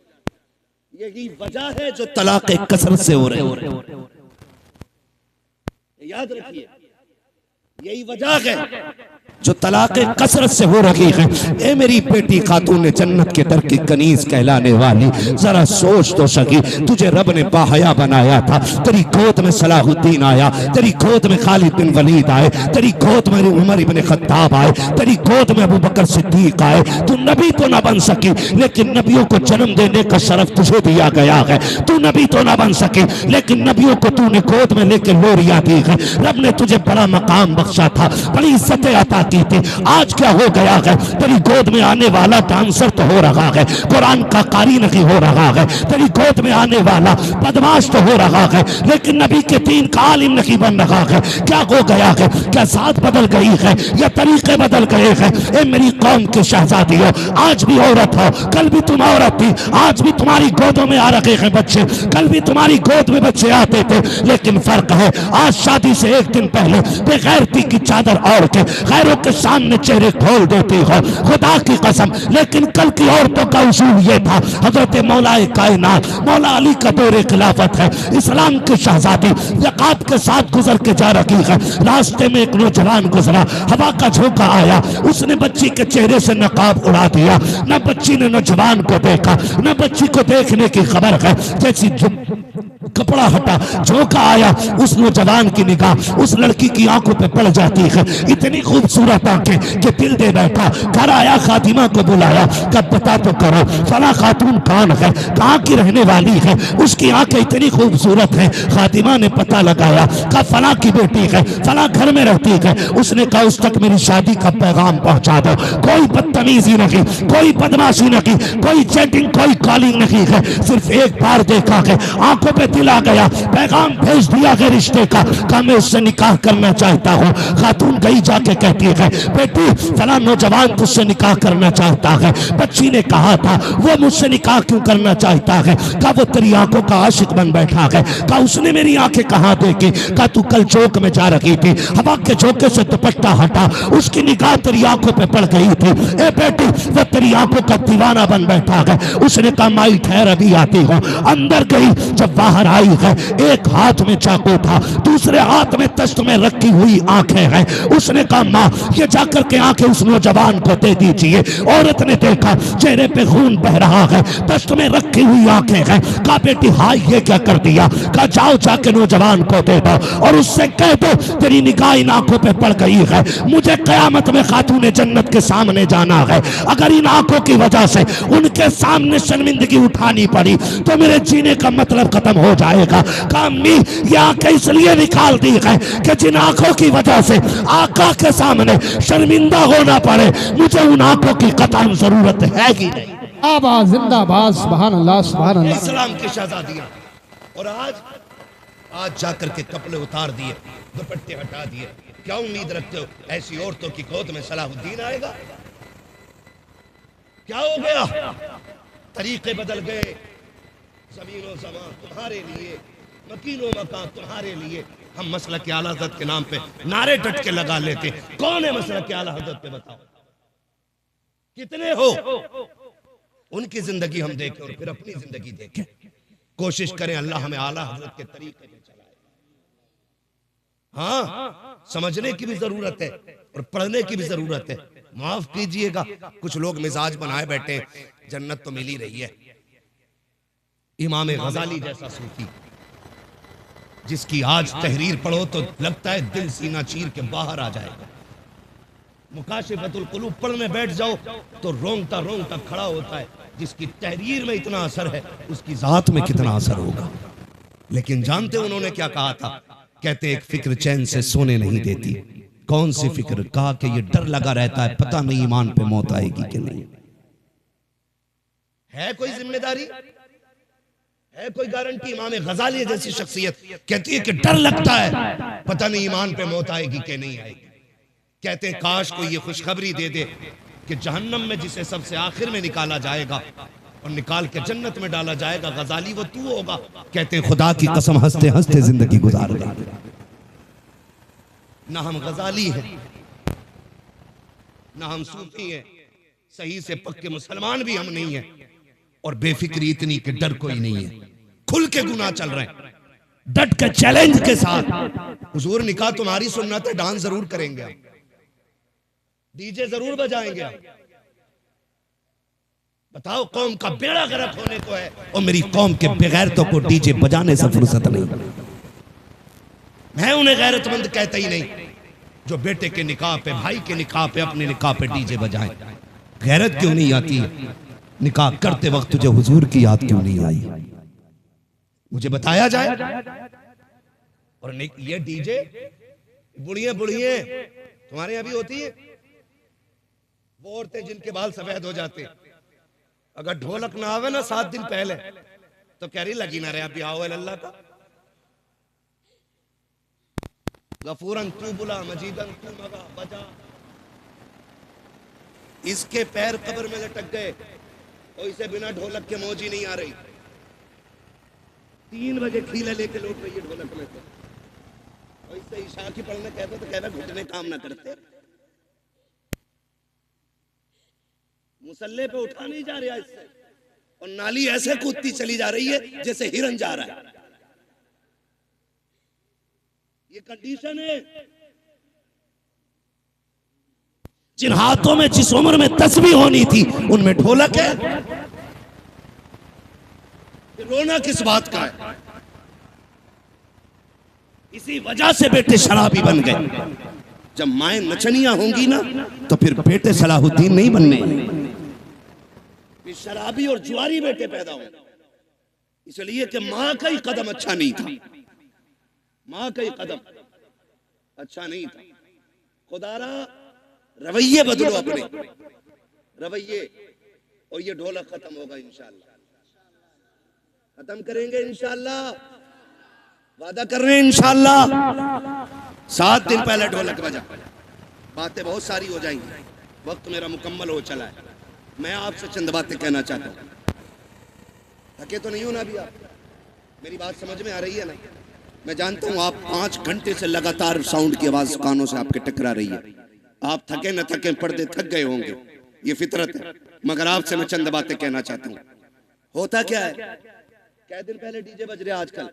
यही वजह है जो तलाक कसरत से हो रहे हैं। याद रखिए, यही वजह है जो तलाक कसरत से हो रही है। ए मेरी बेटी खातून जन्नत के दर की कनीज कहलाने वाली, जरा सोच तो सकी, तुझे रब ने बाहया बनाया था। तेरी गोद में सलाहुद्दीन आया, तेरी गोद में खालिद बिन वलीद आए, तेरी गोद में उमर इब्न खत्ताब आए, तेरी गोद में अबू बकर सिद्दीक आए। तू नबी तो ना बन सकी, लेकिन नबियों को जन्म देने का शरफ तुझे दिया गया है। तू नबी तो ना बन सकी, लेकिन नबियों को तूने गोद में लेकर लोरियां दी है। रब ने तुझे बड़ा मकाम बख्शा था, बड़ी इज्जतें अता की रही थी, आज क्या हो गया है? तेरी गोद में आने वाला डांसर तो हो रहा है, कुरान का कारी नहीं हो रहा है। तेरी गोद में आने वाला बदमाश तो हो रहा है, लेकिन नबी के दीन का आलिम नहीं बन रहा है। क्या हो गया है? क्या जात बदल गई है या तरीके बदल गए हैं? ए मेरी कौम के शहजादी हो, आज भी औरत हो, कल भी तुम औरत थी, आज भी तुम्हारी गोदों में आ रखे हैं बच्चे, कल भी तुम्हारी गोद में बच्चे आते थे, लेकिन फर्क है आज शादी से एक दिन पहले बेगैरती की चादर ओढ़ के गैरों के सामने चेहरे खोल देती हो, खुदा की कसम। लेकिन कल की औरतों का उसूल ये था, हजरत मौलाए कायनात मौला अली का दौरे खिलाफत है, इस्लाम की शहजादी ज़कात के साथ गुजर के जा रही है। रास्ते में एक नौजवान गुजरा, हवा का झोंका आया, उसने बच्ची के चेहरे से नकाब उड़ा दिया। न बच्ची ने नौजवान को देखा, न बच्ची को देखने की खबर है। जैसी कपड़ा हटा, झोंका आया, उस नौजवान की निगाह उस लड़की की आंखों पे पड़ जाती है। इतनी खूबसूरत आंखें कि दिल दे बैठा। घर आया, खातिमा को बुलाया, कब पता तो करो फला खातून कौन है, कहाँ की रहने वाली है, उसकी आंखें इतनी खूबसूरत है। खातिमा ने पता लगाया, कहा फला की बेटी है, फला घर में रहती है। उसने कहा उस तक मेरी शादी का पैगाम पहुंचा दो। कोई बदतमीजी नहीं, कोई बदमाशी नहीं, कोई चैटिंग, कोई कॉलिंग नहीं है, सिर्फ एक बार देखा है, आंखों पे दिल आ गया, पैगाम भेज दिया है रिश्ते का, कहा मैं उससे निकाह करना चाहता हूँ। खातून गई जाके कहती है बेटी फला नौजवान तुझसे निकाह करना चाहता है। बच्ची ने कहा था वो मुझसे निकाह क्यों करना चाहता है? कहा वो तेरी आंखों का आशिक बन बैठा है। कहा उसने मेरी आंखें कहाँ देखी? कहा तू कल चौक में जा रही थी, हवा के झोंके से दुपट्टा हटा, उसकी निगाह तेरी आंखों पे पड़ गई थी। ए बेटी वो तेरी आंखों का दीवाना बन बैठा है। उसने कहा माई ठहर अभी आती हूँ। अंदर गई, जब बाहर आई है, एक हाथ में चाकू था, दूसरे हाथ में तश्त में रखी हुई आंखें हैं। उसने कहा माँ ये जाकर के आंखें उस नौजवान को दे दीजिए। औरत ने देखा चेहरे पे खून बह रहा है, तश्त में रखी हुई आंखें हैं। कहा बेटी हाँ ये क्या कर दिया? कहा जाओ जाके नौजवान को दे दो और उससे कह दो तेरी निगाह इन आंखों पे पड़ गई है, मुझे कयामत में खातूने जन्नत के सामने जाना है। अगर इन आंखों की वजह से उनके सामने शर्मिंदगी उठानी पड़ी तो मेरे जीने का मतलब खत्म हो जाएगा। कामी ये आंखें इसलिए निकाल दी है कि जिन आंखों की वजह से आका के सामने शर्मिंदा होना पड़े, मुझे उन आंखों की कतई जरूरत है ही नहीं। आबाद जिंदाबाद, सुभान अल्लाह सुभान अल्लाह। इस्लाम की शहजादियां, और आज जाकर के कपड़े उतार दिए, दुपट्टे हटा दिए। क्या उम्मीद रखते हो ऐसी औरतों की गोद में सलाहुद्दीन आएगा? क्या हो गया? तरीके बदल गए। ज़मीनो ज़मान तुम्हारे लिए, मकीनो मकान तुम्हारे लिए। हम मसलक के आला हज़रत के नाम पे नारे डट के लगा लेते। कौन है मसलक के आला हज़रत पे? बताओ कितने हो? उनकी जिंदगी हम देखें और फिर अपनी जिंदगी देखें। कोशिश करें अल्लाह हमें आला हज़रत के तरीके पे चलाए। हाँ, समझने की भी जरूरत है और पढ़ने की भी जरूरत है। माफ कीजिएगा, कुछ लोग मिजाज बनाए बैठे, जन्नत तो मिल ही रही है। इमाम गजाली जैसा सूफी जिसकी आज तहरीर पढ़ो तो लगता है दिल सीना चीर के बाहर आ जाएगा। मुकाशिफतुल कुलूब पढ़ने बैठ जाओ तो रोंगटा रोंगटा खड़ा होता है। जिसकी तहरीर में इतना असर है उसकी जात में कितना असर होगा। लेकिन जानते उन्होंने क्या कहा था? कहते एक फिक्र चैन से सोने नहीं देती। कौन सी फिक्र? कहा कि ये डर लगा रहता है पता नहीं ईमान पे मौत आएगी कि नहीं। है कोई जिम्मेदारी? है कोई गारंटी? इमाम गजाली जैसी शख्सियत कहती है कि डर लगता है पता नहीं ईमान पे मौत आएगी कि नहीं आएगी। कहते हैं काश कोई ये खुशखबरी दे दे कि जहन्नम में जिसे सबसे आखिर में निकाला जाएगा और निकाल के जन्नत में डाला जाएगा, गजाली वो तू होगा। कहते हैं खुदा की कसम हंसते हंसते जिंदगी गुजार गई। ना हम गजाली हैं, ना हम सूफी हैं, सही से पक्के मुसलमान भी हम नहीं हैं, और बेफिक्री इतनी कि डर कोई नहीं है। खुल के गुनाह चल रहे हैं, डट के चैलेंज के साथ। हुजूर निकाह तुम्हारी सुन्नत है, डांस जरूर करेंगे हम, डीजे जरूर बजाएंगे हम। बताओ कौम का बेड़ा गर्क होने को है और मेरी कौम के बेगैरतों को डीजे बजाने से फुर्सत नहीं। मैं उन्हें गैरतमंद कहता ही नहीं जो बेटे के निकाह पे, भाई के निकाह पे, अपने निकाह पे डीजे बजाएं। गैरत क्यों नहीं आती है? निकाह करते वक्त तुझे हुजूर की याद क्यों नहीं आई? मुझे बताया जाए। और ये डीजे बुढ़िए तुम्हारे यहाँ भी होती है? वो औरतें जिनके बाल सफेद हो जाते, अगर ढोलक ना आवे ना 7 दिन पहले तो कह रही लगी ना रहे अभी आओ अल्लाह का। गफूरन तू बुला मजीदन तू मगा बजा। इसके पैर कब्र में लटक गए और इसे बिना ढोलक के मौज ही नहीं आ रही। 3 बजे खीले लेके लौट रही है ढोलक में से, और इससे ईशा की पढ़ने कहते तो कहता घुटने काम ना करते। मुसल्ले पे उठा नहीं जा रहा इससे, और नाली ऐसे कूदती चली जा रही है जैसे हिरन जा रहा है। ये कंडीशन है। जिन हाथों में जिस उम्र में तस्बीह होनी थी उनमें ढोलक है। रोना किस बात का है? इसी वजह से बेटे शराबी बन गए। जब माएं नचनियां होंगी ना तो फिर बेटे सलाहुद्दीन नहीं बनने। फिर शराबी और जुआरी बेटे पैदा हो, इसलिए कि मां का ही कदम अच्छा नहीं था। मां का ही कदम अच्छा नहीं था। खुदारा रवैये बदलो अपने रवैये, और ये ढोलक खत्म होगा इंशाअल्लाह। खत्म करेंगे इंशाअल्लाह, वादा कर रहे हैं इंशाअल्लाह। 7 दिन पहले ढोलक बजा। बातें बहुत सारी हो जाएंगी, वक्त मेरा मुकम्मल हो चला है। मैं आपसे चंद बातें कहना चाहता हूँ। थके तो नहीं हो ना अभी आप? मेरी बात समझ में आ रही है ना? मैं जानता हूँ आप 5 घंटे से लगातार साउंड की आवाज कानों से आपके टकरा रही है। आप थके न थके पर्दे थक गए होंगे, ये फितरत है। मगर आपसे मैं चंद बातें कहना चाहता हूँ। होता क्या है, क्या दिन पहले डीजे बज रहे आजकल?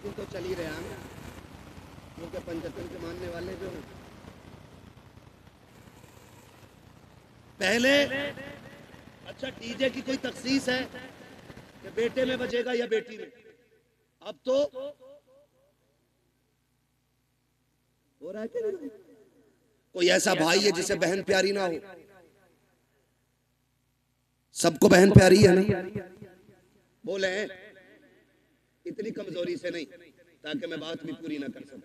दिन तो चल ही रहा है, क्योंकि पंचतन के मानने वाले जो हैं पहले। अच्छा, डीजे की कोई तखसीस है कि बेटे में बजेगा या बेटी में? अब तो हो रहा है कि नहीं? कोई ऐसा भाई है जिसे बहन प्यारी ना हो? सबको बहन प्यारी है ना? बोले इतनी कमजोरी से नहीं, ताकि मैं बात भी पूरी ना कर सकूं।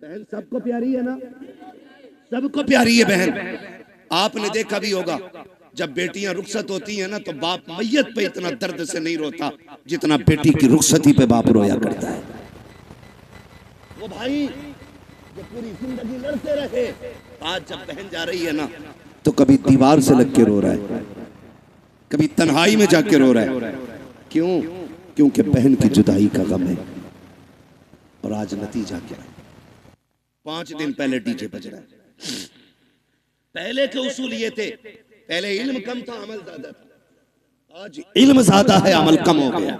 बहन सबको प्यारी है ना? सबको प्यारी है बहन। आपने देखा भी होगा जब बेटियां रुखसत होती हैं ना तो बाप मैयत पे इतना दर्द से नहीं रोता जितना बेटी की रुखसती पे बाप रोया करता है। वो भाई जो पूरी जिंदगी लड़ते रहे, आज जब बहन जा रही है ना तो कभी दीवार से लग के रो रहा है, कभी तन्हाई में जाके रो रहा है। क्यों? क्योंकि बहन की जुदाई का गम है। और आज नतीजा क्या है? 5 दिन पहले डीजे बज रहा है। पहले के उसूल ये थे, पहले इल्म कम था अमल ज्यादा था। आज इल्म ज्यादा है अमल कम हो गया।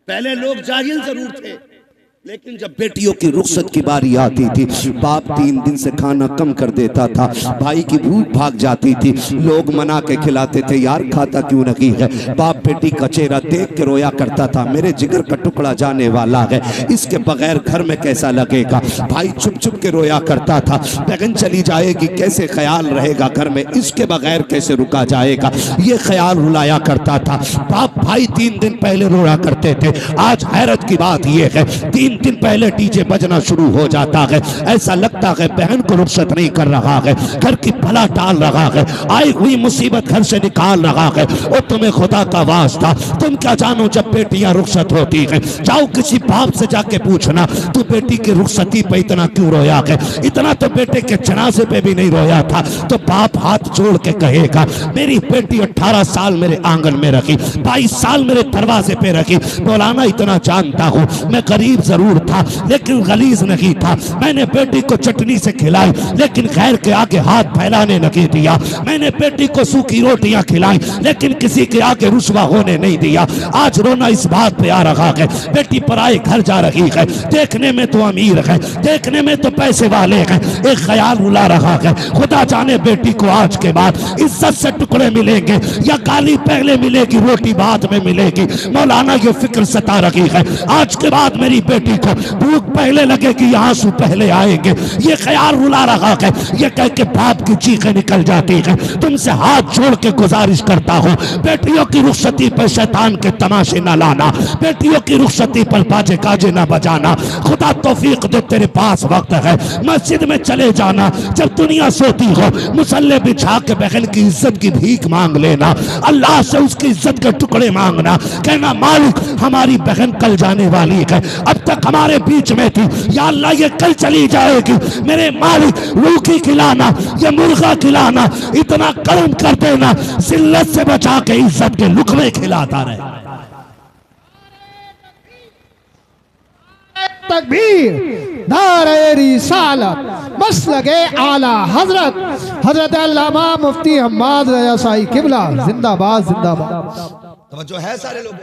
पहले लोग जाहिल जरूर थे, लेकिन जब बेटियों की रुखसत की बारी आती थी बाप 3 दिन से खाना कम कर देता था, भाई की भूख भाग जाती थी, लोग मना के खिलाते थे, यार खाता क्यों नहीं है। बाप बेटी का चेहरा देख के रोया करता था, मेरे जिगर का टुकड़ा जाने वाला है, इसके बगैर घर में कैसा लगेगा। भाई चुप चुप के रोया करता था, बहन चली जाएगी कैसे ख्याल रहेगा घर में, इसके बगैर कैसे रुका जाएगा, ये ख्याल रुलाया करता था। बाप भाई 3 दिन पहले रोया करते थे। आज हैरत की बात यह है 3 दिन पहले डीजे बजना शुरू हो जाता है। ऐसा लगता है बहन को रुखसत नहीं कर रहा है, घर की भला टाल रहा है, आई हुई मुसीबत घर से निकाल रहा है। और तुम्हें खुदा का वास्ता, तुम क्या जानो जब बेटियां रुखसत होती हैं, जाओ किसी बाप से जाके पूछना तू बेटी की रुखसती पे इतना क्यों रोया है। इतना तो बेटे के जनाजे पे भी नहीं रोया था। तो बाप हाथ जोड़ के कहेगा मेरी बेटी 18 साल मेरे आंगन में रखी, 22 साल मेरे दरवाजे पे रखी। मौलाना इतना जानता हूँ मैं गरीब जरूर था लेकिन गलीज नहीं था। मैंने बेटी को चटनी से खिलाई लेकिन गैर के आगे हाथ फैलाने नहीं दिया। मैंने बेटी को सूखी रोटियां खिलाई लेकिन किसी के आगे रुसवा होने नहीं दिया। आज रोना इस बात पे आ रहा है बेटी पराए घर जा रही है, देखने में तो अमीर है, देखने में तो पैसे वाले हैं, एक ख्याल रुला रहा है खुदा जाने बेटी को आज के बाद इज्जत से टुकड़े मिलेंगे या गाली पहले मिलेगी रोटी बाद में मिलेगी। मौलाना ये फिक्र सता रही है आज के बाद मेरी बेटी को भूख पहले लगेगी आंसू पहले आएंगे। ये ख्याल रुला रहा है, ये कह के बाप की चीखें निकल जाती हैं। तुमसे हाथ जोड़ के गुजारिश करता हूँ, बेटियों की रुखसती पर शैतान के तमाशे न लाना, बेटियों की रुखसती पर बाजे गाजे न बजाना। खुदा तौफीक दे, तेरे पास वक्त है, मस्जिद में चले जाना, जब दुनिया सोती हो मुसल्ले बिछा के बहन की इज्जत की भीख मांग लेना, अल्लाह से उसकी इज्जत के टुकड़े मांगना, कहना मालिक हमारी बहन कल जाने वाली है, अब तक हमारे बीच में थी, या अल्लाह ये कल चली जाएगी, मेरे मालिक रूखी खिलाना या मुर्गा खिलाना, इतना करम कर देना जिल्लत से बचा के इज्जत के लुकमे खिलाता रहे। तकबीर, नारे रिसालत, मसलके आला हजरत हजरत अल्लामा मुफ्ती हम्माद रज़ा साई किबला जिंदाबाद जिंदाबाद। तवज्जो है सारे लोग,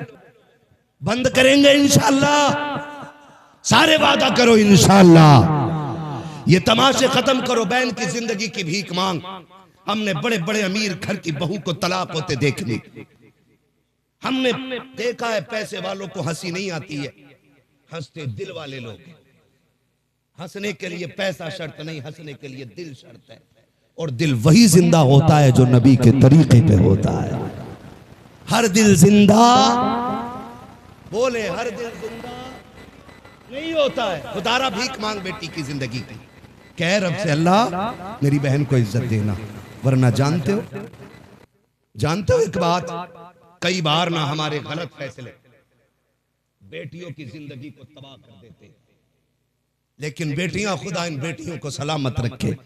बंद करेंगे इंशाअल्लाह, सारे वादा करो इंशाअल्लाह। ये तमाशे खत्म करो, बहन की जिंदगी की भीख मांग। हमने बड़े बड़े अमीर घर की बहू को तलाक होते देख ली, हमने देखा है पैसे वालों को हंसी नहीं आती है, हंसते दिल वाले लोग। हंसने के लिए पैसा शर्त नहीं, हंसने के लिए दिल शर्त है, और दिल वही जिंदा होता है जो नबी के तरीके पे होता है। हर दिल जिंदा बोले, हर दिल जिंदा नहीं होता है। खुदारा भीख मांग बेटी की जिंदगी की, कह रब से अल्लाह मेरी बहन को इज्जत देना, वरना जानते हो एक बात, कई बार ना हमारे गलत फैसले बेटियों की जिंदगी को तबाह कर देते, लेकिन बेटियां, खुदा इन बेटियों को सलामत रखे।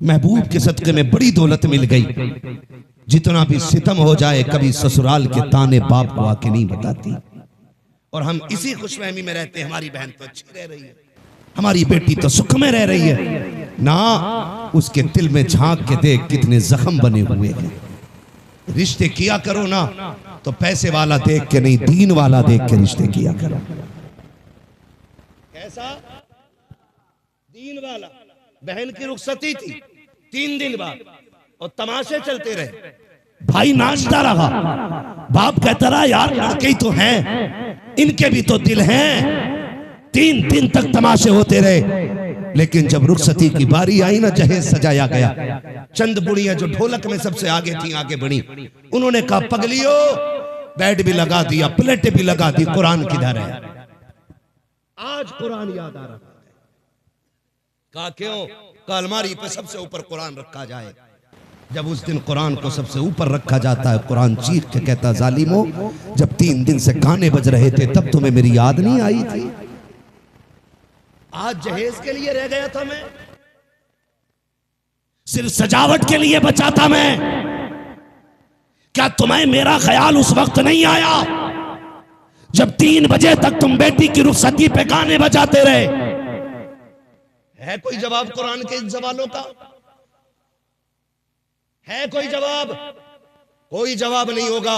महबूब के सदके में बड़ी दौलत मिल गई, जितना भी सितम हो जाए कभी ससुराल के ताने बाप को आके नहीं बताती, और हम इसी खुशफहमी में रहते हैं हमारी बहन तो अच्छी रह रही है, हमारी बेटी तो सुख में रह रही है। ना उसके दिल में झांक के देख कितने जख्म बने हुए हैं। रिश्ते किया करो ना तो पैसे वाला देख के नहीं, दीन वाला देख के रिश्ते किया करो। कैसा दीन वाला? बहन की रुखसती थी 3 दिन बाद और तमाशे चलते रहे, भाई नाचता रहा, बाप कहता रहा यार लड़के ही तो हैं, इनके भी तो दिल हैं। 3 दिन तक तमाशे होते रहे, लेकिन जब रुखसती की बारी आई ना, जहेज सजाया गया, चंद बुढ़ियां जो ढोलक में सबसे आगे थी आगे बढ़ी, उन्होंने कहा पगलियो, बेड भी लगा दिया, प्लेटें भी लगा दी, कुरान किधर है? आज कुरान याद आ रहा है। कहा क्यों? कहा अलमारी पे सबसे ऊपर कुरान रखा जाए। जब उस दिन कुरान को सबसे ऊपर रखा जाता है, कुरान चीख के कहता जालिमो, जब 3 दिन से गाने बज रहे थे तब तुम्हें मेरी याद नहीं आई थी? आज जहेज के लिए रह गया था मैं, सिर्फ सजावट के लिए बचा था मैं। क्या तुम्हें मेरा ख्याल उस वक्त नहीं आया जब 3 बजे तक तुम बेटी की रुखसती पे गाने बजाते रहे? है कोई जवाब कुरान के इन सवालों का? है कोई जवाब? कोई जवाब नहीं होगा।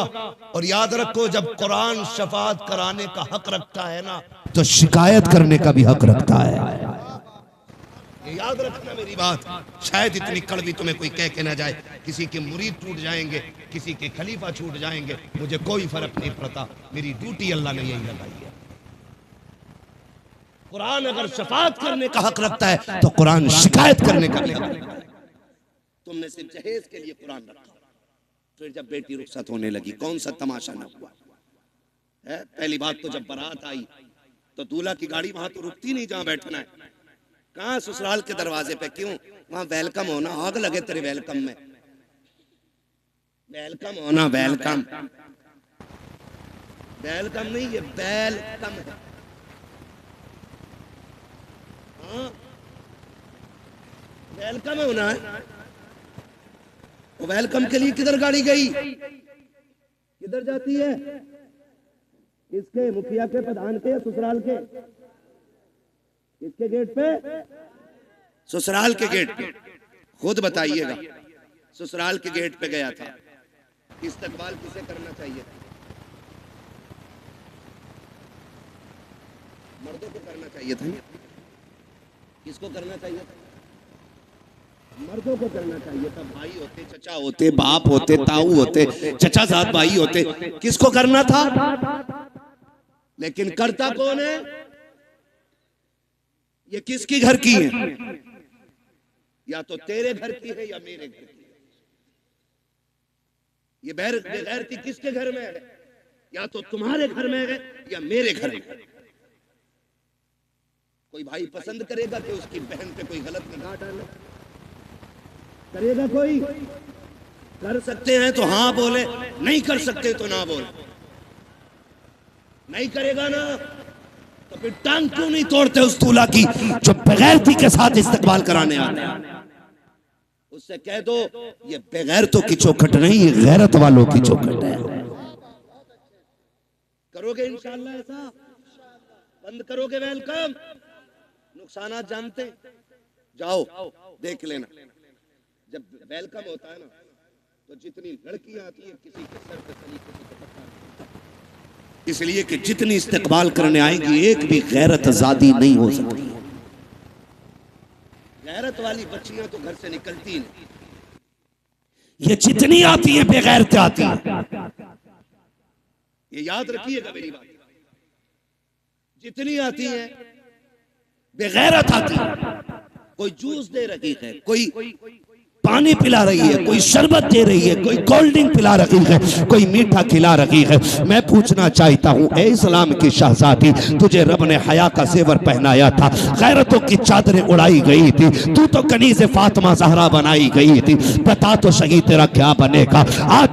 और याद रखो, जब कुरान शफाअत कराने का हक रखता है ना, तो शिकायत करने का भी हक रखता है। ये याद रखना मेरी बात। शायद इतनी कड़वी तुम्हें कोई कह के ना जाए, किसी के मुरीद टूट जाएंगे, किसी के खलीफा छूट जाएंगे, मुझे कोई फर्क नहीं पड़ता, मेरी ड्यूटी अल्लाह ने यही लगाई है। कुरान अगर शफाअत करने का हक रखता है तो कुरान शिकायत करने का भी हक रखता है। तुमने सिर्फ जहेज के लिए कुरान रखा, फिर जब बेटी रुखसत होने लगी कौन सा तमाशा न हुआ है? पहली बात तो जब बारात आई तो दूल्हा की गाड़ी वहां तो रुकती नहीं जहां बैठना है। कहां? ससुराल के दरवाजे पे। क्यों? वहां वेलकम होना, आग लगे तेरे वेलकम में। वेलकम होना, वेलकम, वेलकम नहीं, ये वेलकम है। हाँ, वेलकम होना है। तो वेलकम के लिए किधर गाड़ी गई? किधर जाती है? किसके? मुखिया के, प्रधान के, या ससुराल के? किसके गेट पे? ससुराल के गेट पे। खुद बताइएगा। ससुराल के गेट पे गया था, इस्तकबाल किसे करना चाहिए? मर्दों को करना चाहिए था। किसको करना चाहिए था? मर्दों को करना चाहिए था। भाई होते, चचा होते, बाप होते, ताऊ होते, चचा साथ भाई होते, किसको करना था? लेकिन करता कौन है? ये किसकी घर की है? या तो तेरे घर की है या मेरे घर की। ये बेगैरती किसके घर में है? या तो तुम्हारे घर में है या मेरे घर में। कोई भाई पसंद करेगा कि उसकी बहन पे कोई गलत निगाह डाले? करेगा कोई? कर सकते हैं तो हाँ बोले, नहीं कर सकते तो ना बोले। नहीं करेगा ना तो फिर टांग क्यों नहीं तोड़ते उस दूल्हा की जो बेगैरती के साथ इस्तकबाल कराने आते हैं? उससे कह दो ये बेगैरतों की चौखट नहीं, ये गैरत वालों की चौखट है। करोगे इंशाअल्लाह ऐसा? बंद करोगे वेलकम? नुकसानात जानते? जाओ देख लेना। जब वेलकम होता है ना तो जितनी लड़कियां आती हैं किसी के सर पे तली, किसी को पता नहीं, इसलिए कि जितनी इस्तकबाल करने आएंगी एक भी गैरत आजादी नहीं हो सकती। गैरत वाली बच्चियां तो घर से निकलती नहीं। ये जितनी आती है बेगैरत आती है, ये याद रखिएगा मेरी बात। जितनी आती है बेगैरत आती है। कोई जूस दे रही है, कोई पानी पिला रही है, कोई शरबत दे रही है, कोई कोल्ड ड्रिंक पिला रही है, कोई मीठा खिला रही है। मैं पूछना चाहता हूँ ए इस्लाम की शहजादी, तुझे रब ने हया का जेवर पहनाया था, गैरतों की चादरें उड़ाई गई थी, तू तो कनीज़ फातिमा ज़हरा बनाई गई थी। बता तो सही तेरा क्या बनेगा? आज